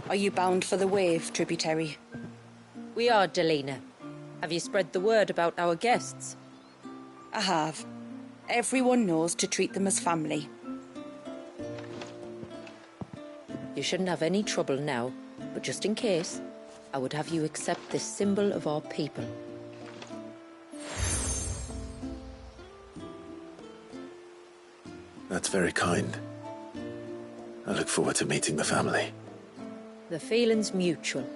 Are you bound for the Wave tributary? We are, Delina. Have you spread the word about our guests? I have. Everyone knows to treat them as family. You shouldn't have any trouble now, but just in case, I would have you accept this symbol of our people. That's very kind. I look forward to meeting the family. The feeling's mutual.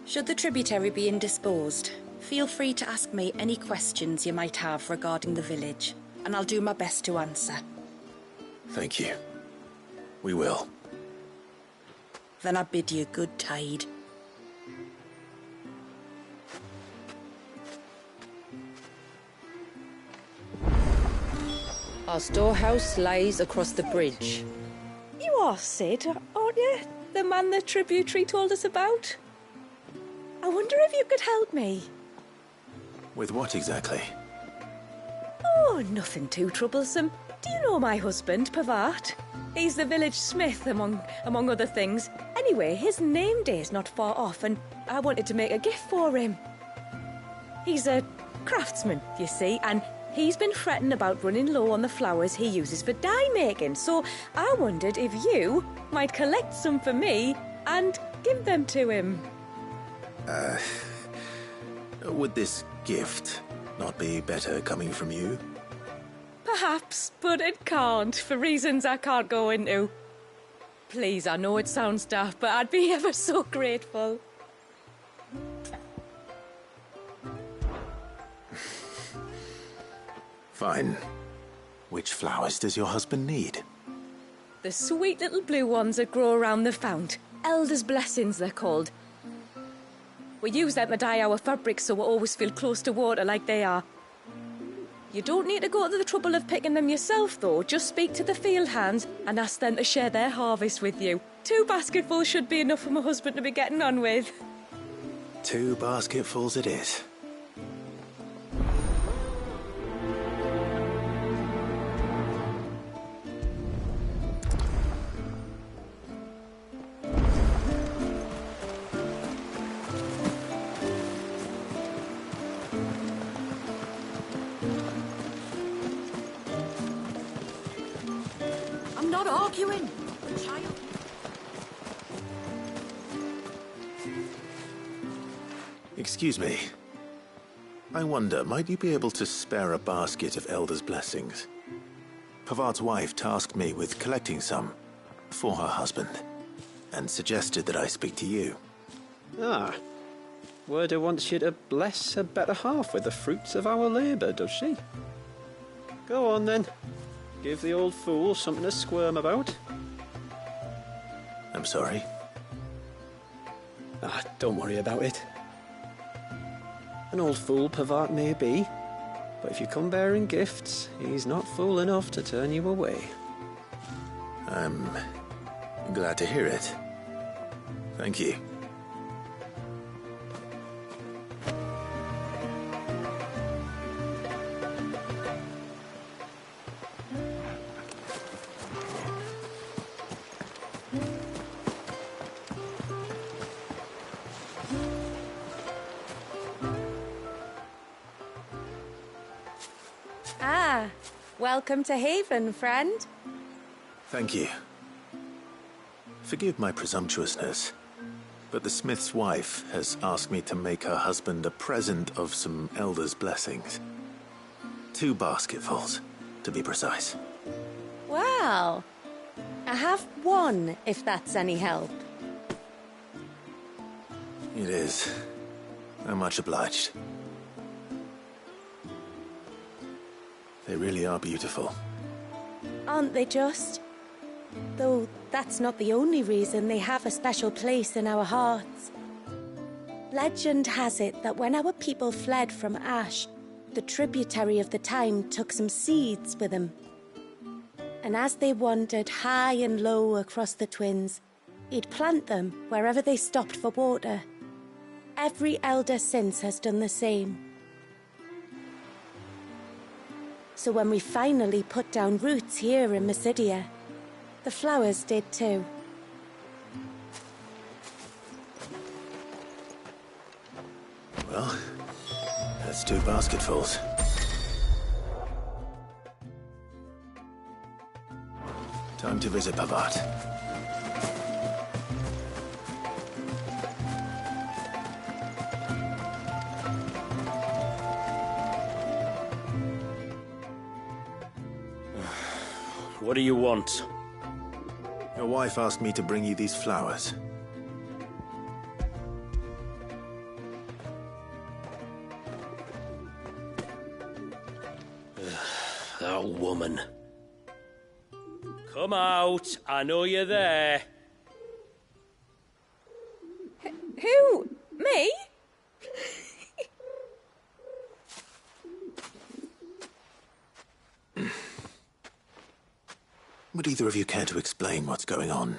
Should the tributary be indisposed, feel free to ask me any questions you might have regarding the village, and I'll do my best to answer. Thank you. We will. Then I bid you good tide. Our storehouse lies across the bridge. You are Sid, aren't you? The man the tributary told us about? I wonder if you could help me. With what exactly? Oh, nothing too troublesome. Do you know my husband, Pavat? He's the village smith, among other things. Anyway, his name day's not far off, and I wanted to make a gift for him. He's a craftsman, you see, and he's been fretting about running low on the flowers he uses for dye making, so I wondered if you might collect some for me and give them to him. Would this gift not be better coming from you? Perhaps, but it can't, for reasons I can't go into. Please, I know it sounds daft, but I'd be ever so grateful. Fine. Which flowers does your husband need? The sweet little blue ones that grow around the fount. Elders' blessings, they're called. We use them to dye our fabrics so we always feel close to water like they are. You don't need to go to the trouble of picking them yourself, though. Just speak to the field hands and ask them to share their harvest with you. 2 basketfuls should be enough for my husband to be getting on with. 2 basketfuls it is. I'm not arguing. Child. Excuse me. I wonder, might you be able to spare a basket of Elder's blessings? Pavart's wife tasked me with collecting some for her husband, and suggested that I speak to you. Ah. Werda wants you to bless her better half with the fruits of our labour, does she? Go on then. Give the old fool something to squirm about. I'm sorry. Ah, don't worry about it. An old fool Pavart may be, but if you come bearing gifts, he's not fool enough to turn you away. I'm glad to hear it. Thank you. Ah, welcome to Haven, friend. Thank you. Forgive my presumptuousness, but the smith's wife has asked me to make her husband a present of some Elder's blessings. 2 basketfuls, to be precise. Well, I have 1, if that's any help. It is. I'm much obliged. They really are beautiful. Aren't they just? Though that's not the only reason they have a special place in our hearts. Legend has it that when our people fled from Ash, the tributary of the time took some seeds with them. And as they wandered high and low across the Twins, he'd plant them wherever they stopped for water. Every elder since has done the same. So when we finally put down roots here in Mysidia, the flowers did too. Well, that's 2 basketfuls. Time to visit Pavat. What do you want? Your wife asked me to bring you these flowers. That woman. Come out. I know you're there. Who? Me? Would either of you care to explain what's going on?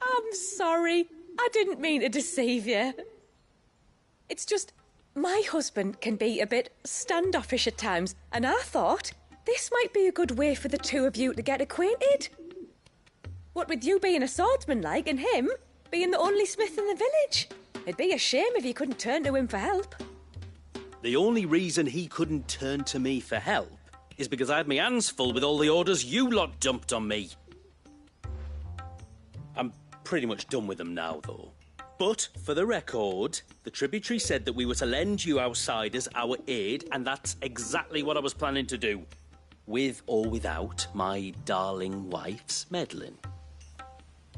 I'm sorry. I didn't mean to deceive you. It's just, my husband can be a bit standoffish at times, and I thought this might be a good way for the two of you to get acquainted. What with you being a swordsman like, and him being the only smith in the village. It'd be a shame if you couldn't turn to him for help. The only reason he couldn't turn to me for help is because I had my hands full with all the orders you lot dumped on me. I'm pretty much done with them now, though. But, for the record, the tributary said that we were to lend you outsiders our aid, and that's exactly what I was planning to do. With or without my darling wife's meddling.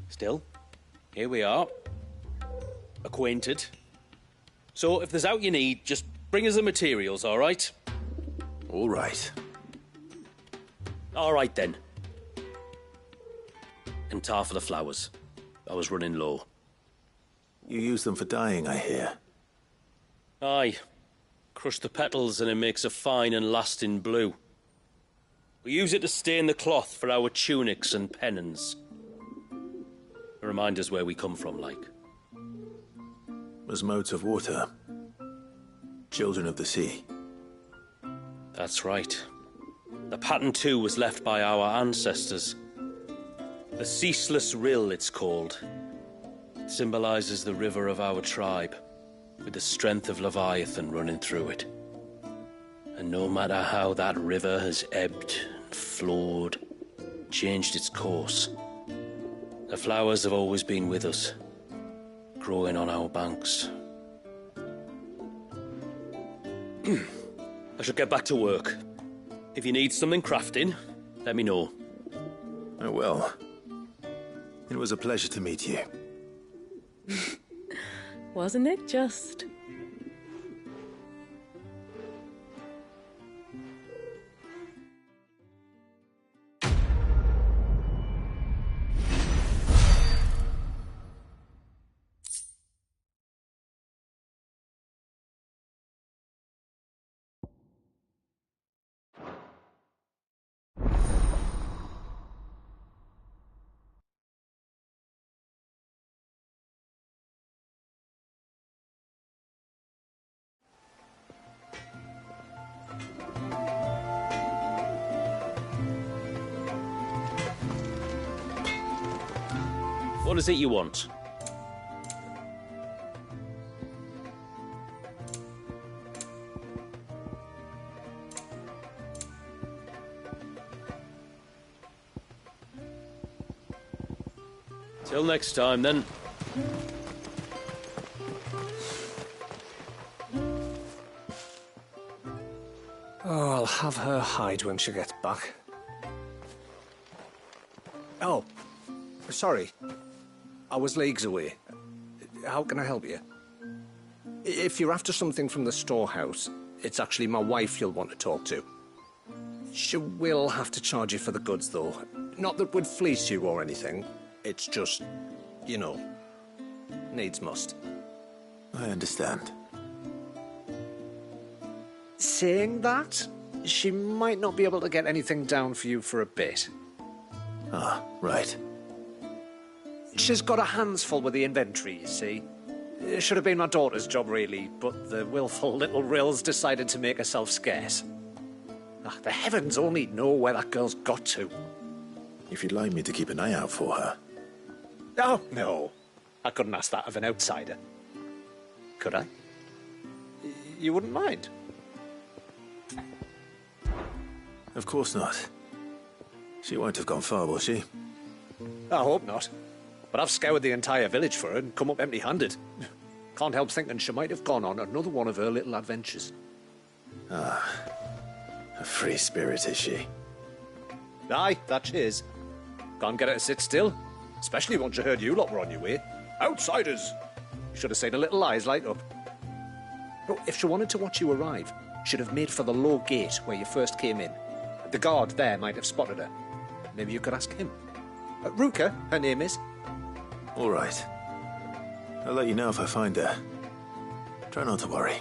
Still, here we are. Acquainted. So, if there's out you need, just bring us the materials, all right? All right. All right, then. And tar for the flowers. I was running low. You use them for dyeing, I hear. Aye. Crush the petals and it makes a fine and lasting blue. We use it to stain the cloth for our tunics and pennons. Remind us where we come from, like. As modes of water. Children of the sea. That's right. The pattern too was left by our ancestors. The Ceaseless Rill, it's called. It symbolizes the river of our tribe, with the strength of Leviathan running through it. And no matter how that river has ebbed and flowed, changed its course, the flowers have always been with us, growing on our banks. I should get back to work. If you need something crafting, let me know. Oh, well. It was a pleasure to meet you. Wasn't it just? What is it you want? Till next time, then. Oh, I'll have her hide when she gets back. Oh, sorry. I was leagues away. How can I help you? If you're after something from the storehouse, it's actually my wife you'll want to talk to. She will have to charge you for the goods, though. Not that we'd fleece you or anything. It's just, you know, needs must. I understand. Saying that, she might not be able to get anything down for you for a bit. Ah, right. She's got her hands full with the inventory, you see. It should have been my daughter's job, really, but the willful little Rills decided to make herself scarce. Ah, the heavens only know where that girl's got to. If you'd like me to keep an eye out for her. Oh, no. I couldn't ask that of an outsider. Could I? You wouldn't mind? Of course not. She won't have gone far, will she? I hope not. But I've scoured the entire village for her and come up empty-handed. Can't help thinking she might have gone on another one of her little adventures. A free spirit, is she? Aye, that she is. Can't get her to sit still. Especially once you heard you lot were on your way. Outsiders! You should have seen her little eyes light up. Oh, if she wanted to watch you arrive, she'd have made for the low gate where you first came in. The guard there might have spotted her. Maybe you could ask him. Ruka, her name is. All right. I'll let you know if I find her. Try not to worry.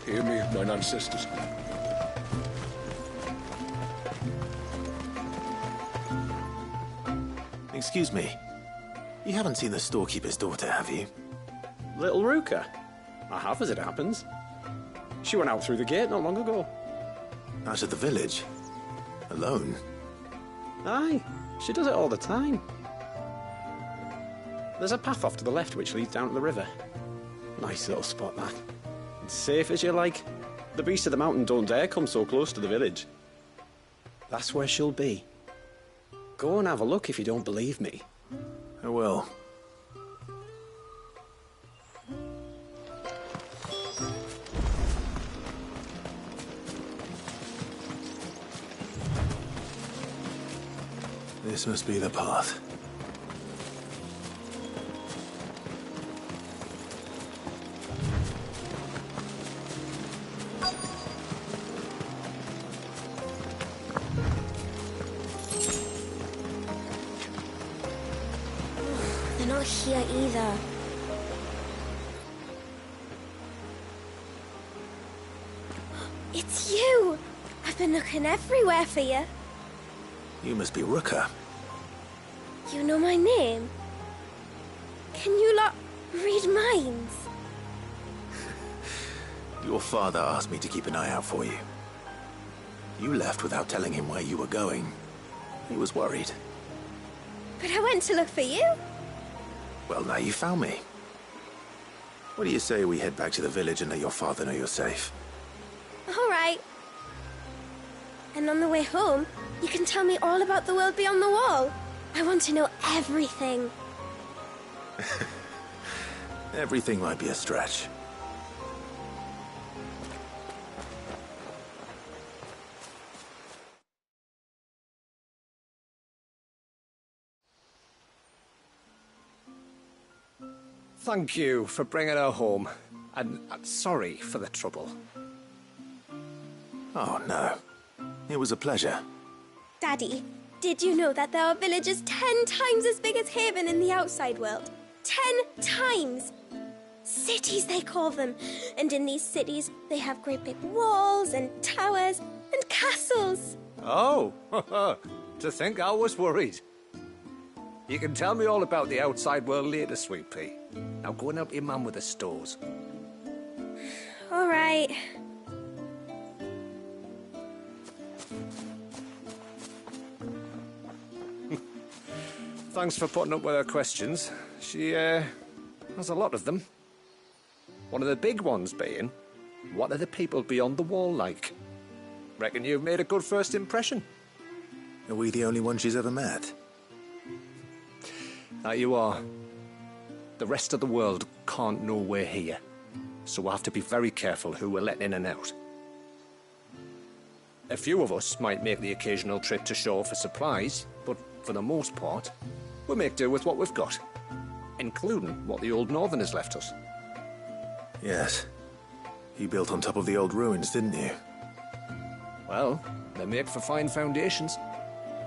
Hear me, mine ancestors. Excuse me. You haven't seen the storekeeper's daughter, have you? Little Ruka? I have, as it happens. She went out through the gate not long ago. Out of the village? Alone? Aye, she does it all the time. There's a path off to the left which leads down to the river. Nice little spot, that. It's safe as you like. The beasts of the mountain don't dare come so close to the village. That's where she'll be. Go and have a look if you don't believe me. I will. This must be the path. They're not here either. It's you! I've been looking everywhere for you. You must be Ruka. You know my name? Can you lot read minds? Your father asked me to keep an eye out for you. You left without telling him where you were going. He was worried. But I went to look for you. Well, now you found me. What do you say we head back to the village and let your father know you're safe? All right. And on the way home, you can tell me all about the world beyond the wall. I want to know everything. Everything might be a stretch. Thank you for bringing her home. And I'm sorry for the trouble. Oh, no. It was a pleasure. Daddy, did you know that there are villages 10 times as big as Haven in the outside world? 10 times! Cities, they call them. And in these cities, they have great big walls and towers and castles. Oh, to think I was worried. You can tell me all about the outside world later, Sweet Pea. Now go and help your mum with the stores. All right. Thanks for putting up with her questions. She, has a lot of them. One of the big ones being, what are the people beyond the wall like? Reckon you've made a good first impression. Are we the only one she's ever met? That you are. The rest of the world can't know we're here, so we'll have to be very careful who we're letting in and out. A few of us might make the occasional trip to shore for supplies, but for the most part, we'll make do with what we've got, including what the old Northerners left us. Yes. You built on top of the old ruins, didn't you? Well, they make for fine foundations.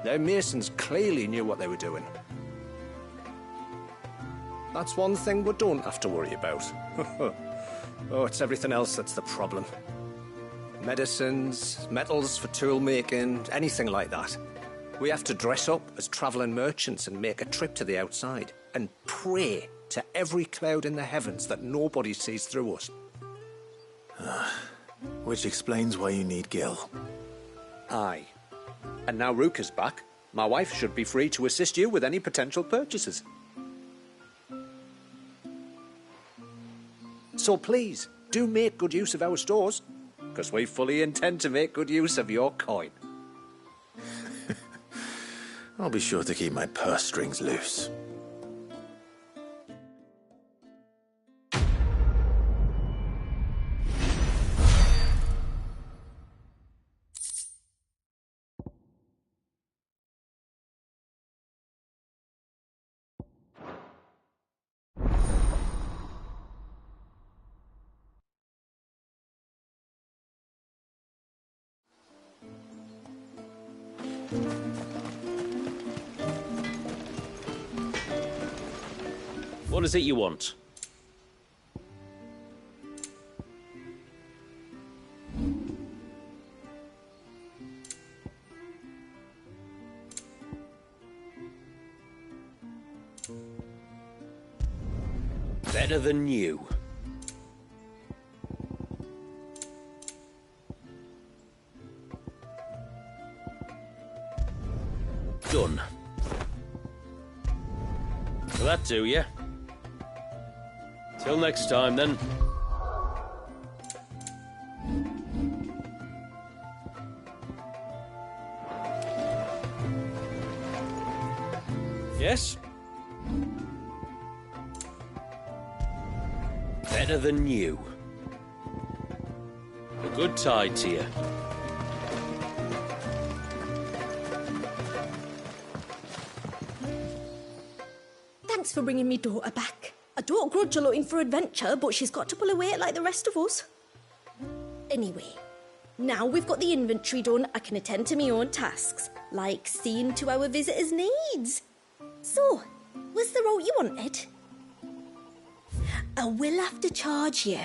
Their masons clearly knew what they were doing. That's one thing we don't have to worry about. Oh, it's everything else that's the problem. Medicines, metals for tool making, anything like that. We have to dress up as travelling merchants and make a trip to the outside and pray to every cloud in the heavens that nobody sees through us. Which explains why you need Gil. Aye. And now Ruka's back, my wife should be free to assist you with any potential purchases. So please, do make good use of our stores, because we fully intend to make good use of your coin. I'll be sure to keep my purse strings loose. What is it you want? Better than you. Done. Will that do, yeah? Till next time, then. Yes? Better than you. A good tide to you. Thanks for bringing me daughter back. I don't grudge her looking for adventure, but she's got to pull her weight like the rest of us. Anyway, now we've got the inventory done, I can attend to my own tasks, like seeing to our visitors' needs. So, was the route you wanted? I will have to charge you.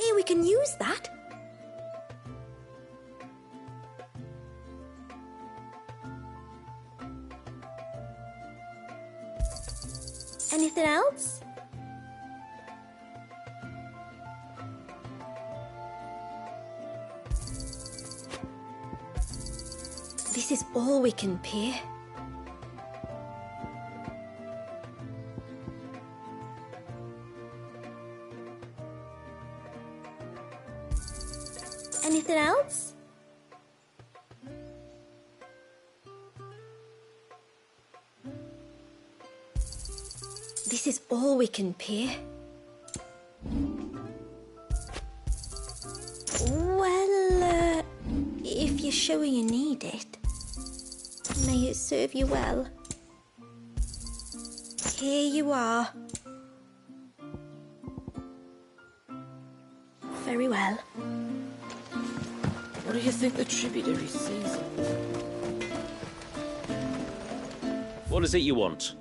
Hey, we can use that. Anything else? This is all we can pay. else? This is all we can pay. Well, if you're sure you need it, may it serve you well. Here you are. Very well. What do you think the tributary sees? What is it you want?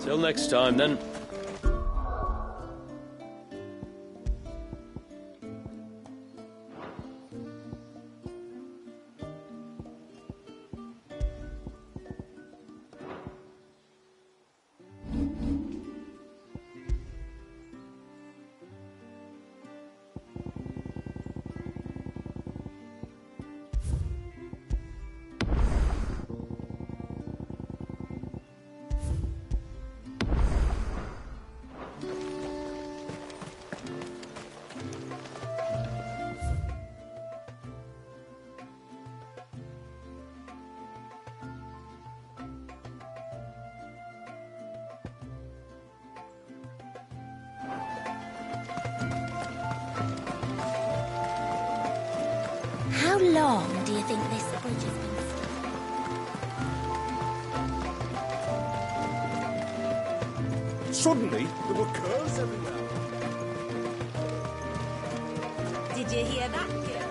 Till next time, then. How long do you think this bridge has been standing? Suddenly, there were curves everywhere. Did you hear that, girl?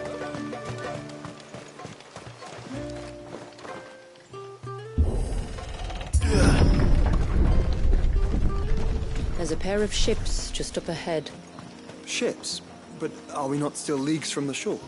There's a pair of ships just up ahead. Ships? But are we not still leagues from the shore?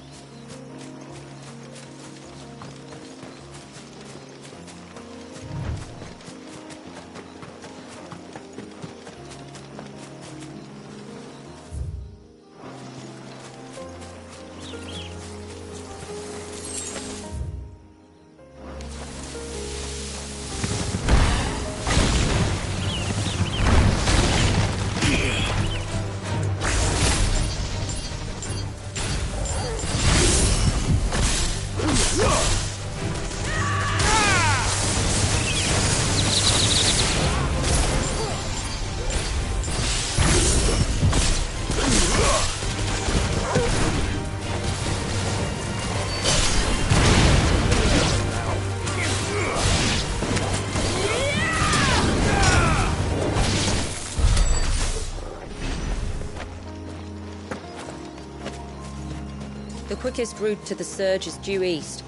The quickest route to the surge is due east,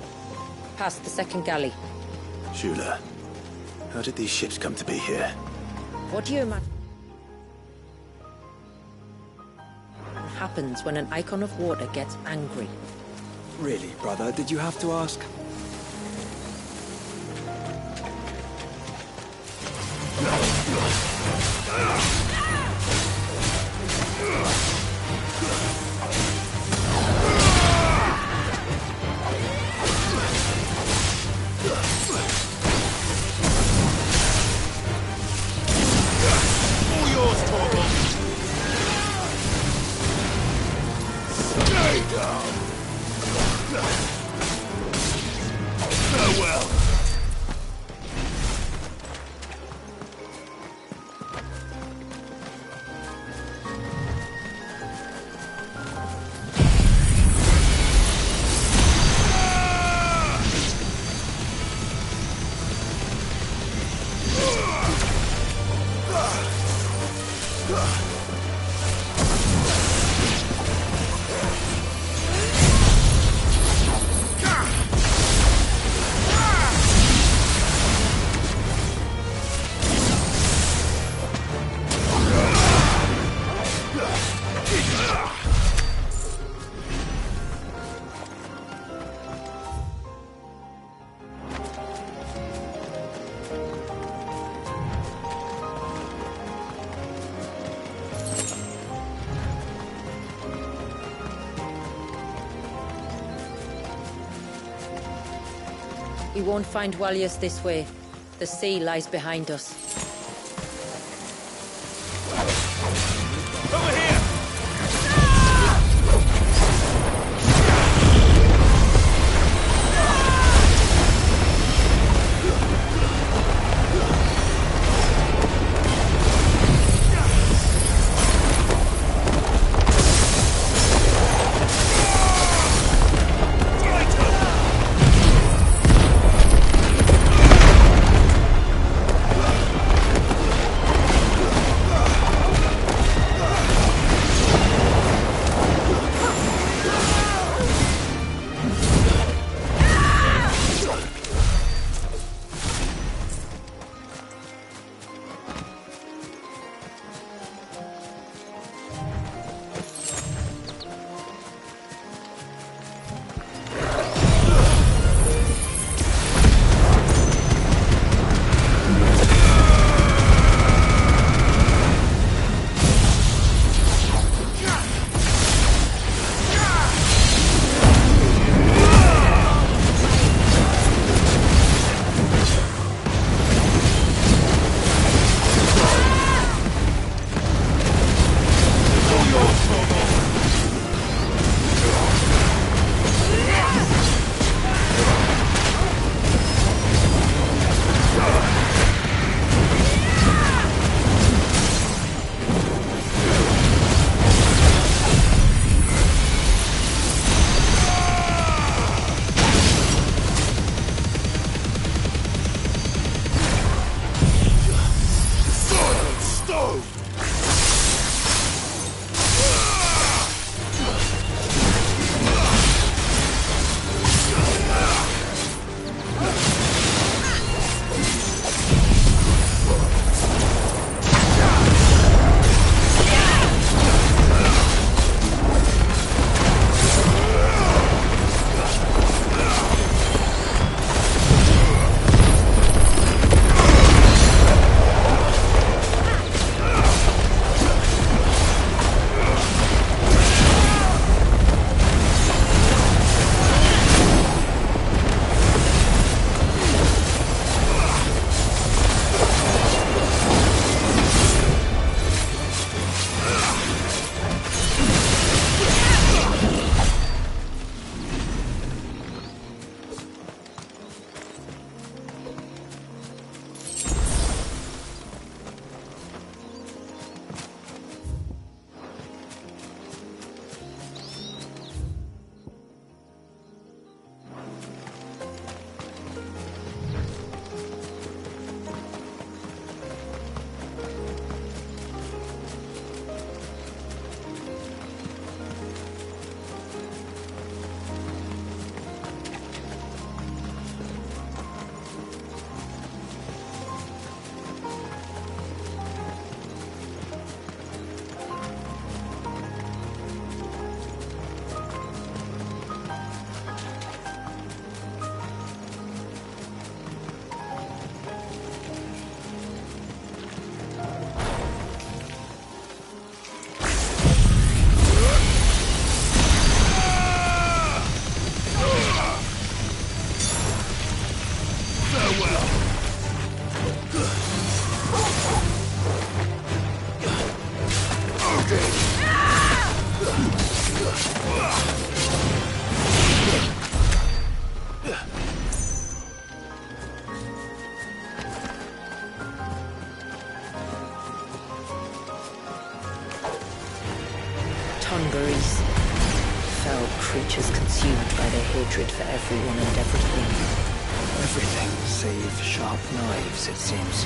past the second galley. Shula, how did these ships come to be here? What do you imagine happens when an icon of water gets angry? Really, brother, did you have to ask? We won't find Wallius this way. The sea lies behind us. Over here! Congeries. Foul creatures consumed by their hatred for everyone and everything. Everything save sharp knives, it seems.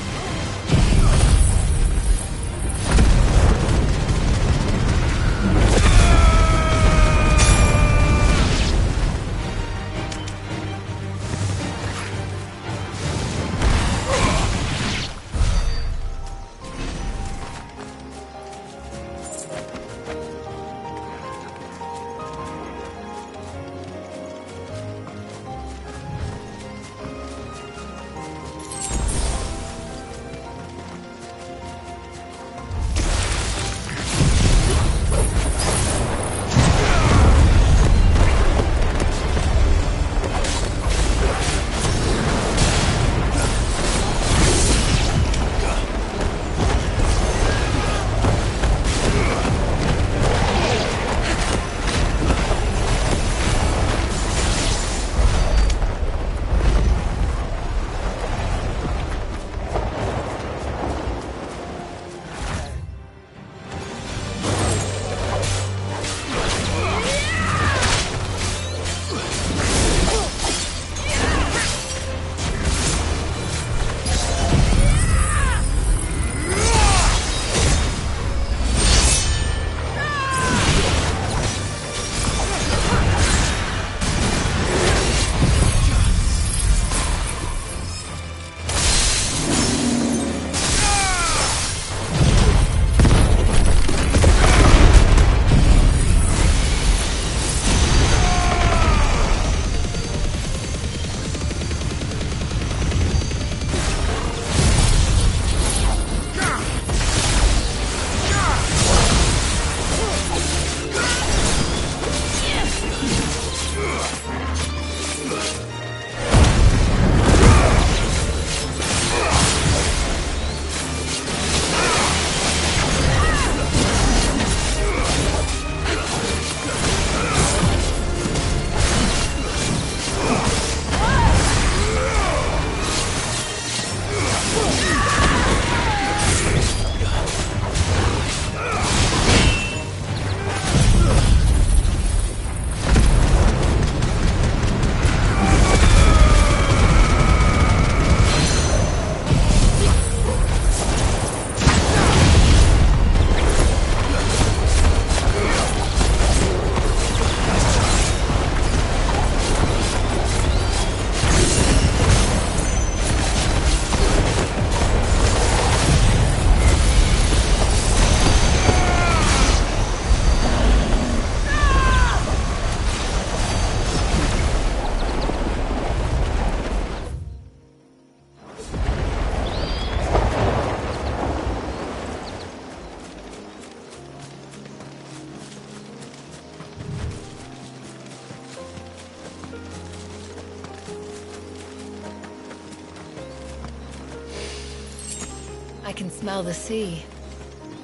I can smell the sea.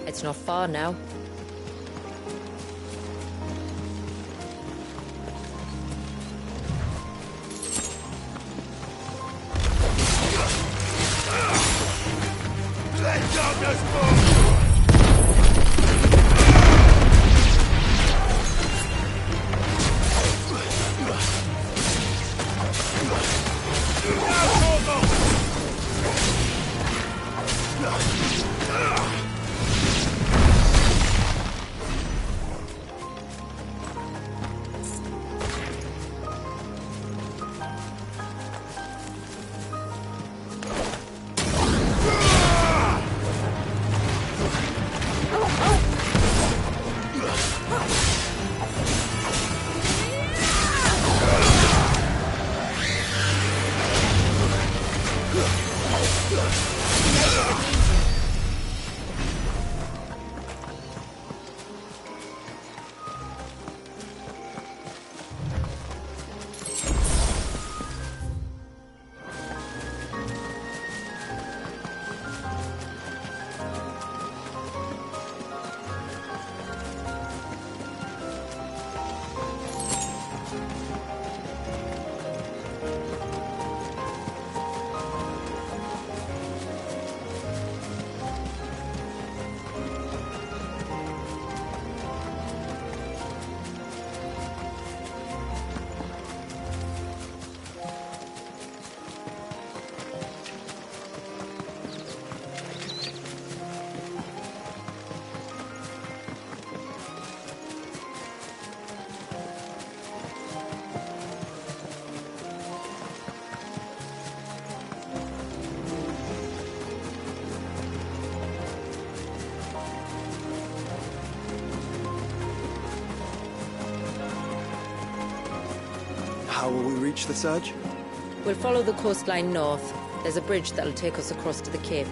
It's not far now. Let darkness fall! How will we reach the surge? We'll follow the coastline north. There's a bridge that'll take us across to the cape.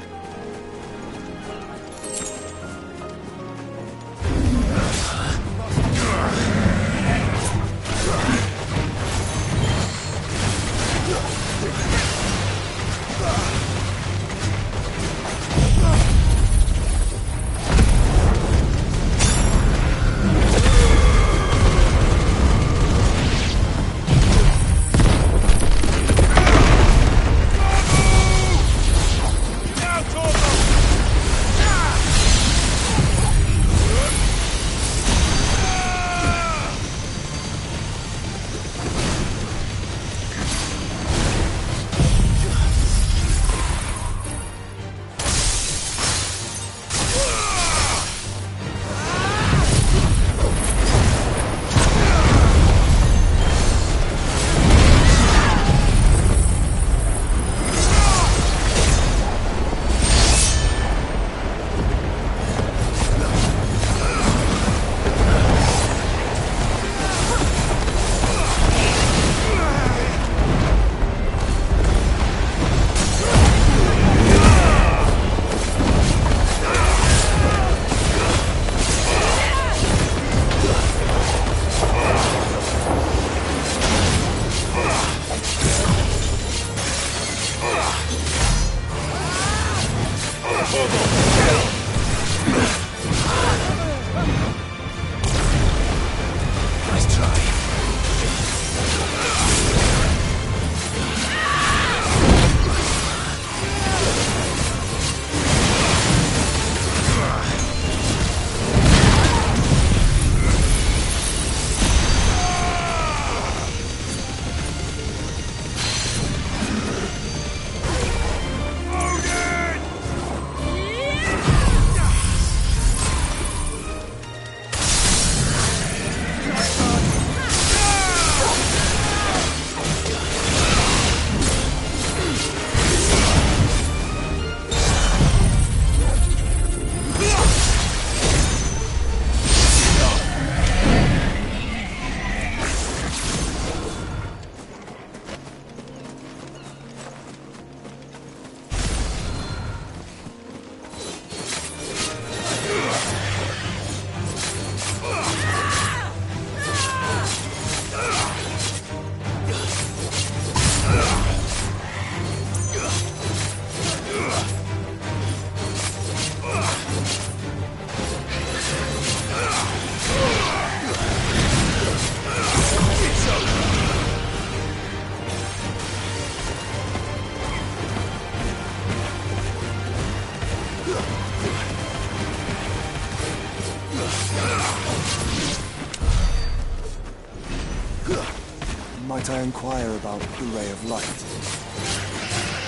Might I inquire about the Ray of Light?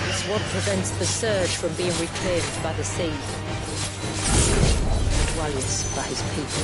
It's what prevents the surge from being reclaimed by the sea. Dwalius by his people.